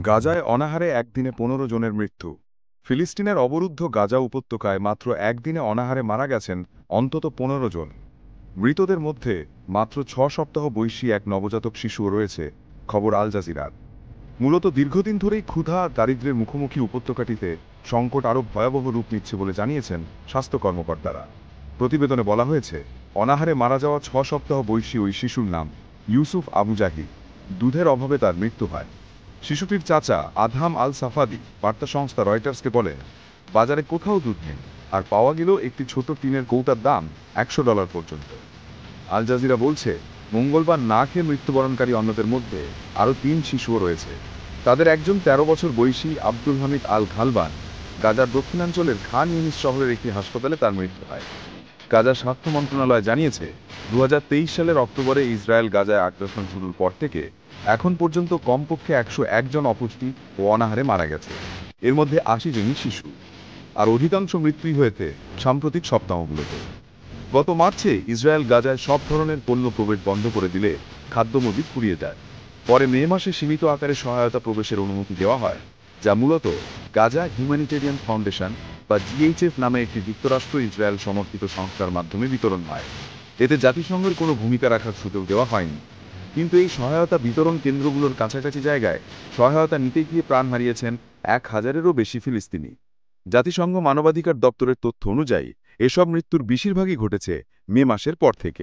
গাজায় অনাহারে একদিনে ১৫ জনের মৃত্যু। ফিলিস্তিনের অবরুদ্ধ গাজা উপত্যকায় মাত্র একদিনে অনাহারে মারা গেছেন অন্তত ১৫ জন। মৃতদের মধ্যে মাত্র ৬ সপ্তাহ বয়সী এক নবজাতক শিশুও রয়েছে, খবর আল জাজিরার। মূলত দীর্ঘদিন ধরেই ক্ষুধা আর দারিদ্র্যের মুখোমুখি উপত্যকাটিতে সংকট আরও ভয়াবহ রূপ নিচ্ছে বলে জানিয়েছেন স্বাস্থ্য কর্মকর্তারা। প্রতিবেদনে বলা হয়েছে, অনাহারে মারা যাওয়া ৬ সপ্তাহ বয়সী ওই শিশুর নাম ইউসুফ আবু জাহি। দুধের অভাবে তার মৃত্যু হয়। শিশুটির চাচা আদহাম আল সাফাদি বার্তা সংস্থা রয়টার্সকে বলে, বাজারে কোথাও দুধ নেই, আর পাওয়া গেল একটি ছোট টিনের কৌটার দাম $১০০ পর্যন্ত। আল জাজিরা বলছে, মঙ্গলবার না খেয়ে মৃত্যুবরণকারী অন্যদের মধ্যে আরও ৩ শিশুও রয়েছে। তাদের একজন ১৩ বছর বয়সী আব্দুল হামিদ আল ঘালবান। গাজার দক্ষিণাঞ্চলের খান ইউনিস শহরের একটি হাসপাতালে তার মৃত্যু হয়। গাজার স্বাস্থ্য মন্ত্রণালয় জানিয়েছে, ২০২৩ সালের অক্টোবরে ইসরায়েল গাজায় আগ্রাসন শুরুর পর থেকে এখন পর্যন্ত কমপক্ষে ১০১ জন অপুষ্টি ও অনাহারে মারা গেছে। এর মধ্যে ৮০ জনই শিশু। আর অধিকাংশ মৃত্যুই হয়েছে সাম্প্রতিক সপ্তাহগুলোতে। গত মার্চে ইসরায়েল গাজায় সব ধরনের পণ্য প্রবেশ বন্ধ করে দিলে খাদ্য মজুদ ফুরিয়ে যায়। পরে মে মাসে সীমিত আকারে সহায়তা প্রবেশের অনুমতি দেওয়া হয়, যা মূলত গাজা হিউম্যানিটেরিয়ান ফাউন্ডেশন বা জিএইচএফ নামে একটি যুক্তরাষ্ট্র ইসরায়েল সমর্থিত সংস্থার মাধ্যমে বিতরণ হয়। এতে জাতিসংঘের কোনো ভূমিকা রাখার সুযোগ দেওয়া হয়নি। কিন্তু এই সহায়তা বিতরণ কেন্দ্রগুলোর কাছাকাছি জায়গায় সহায়তা নিতে গিয়ে প্রাণ হারিয়েছেন ১,০০০-এরও বেশি ফিলিস্তিনি। জাতিসংঘ মানবাধিকার দপ্তরের তথ্য অনুযায়ী এসব মৃত্যুর বেশিরভাগই ঘটেছে মে মাসের পর থেকে।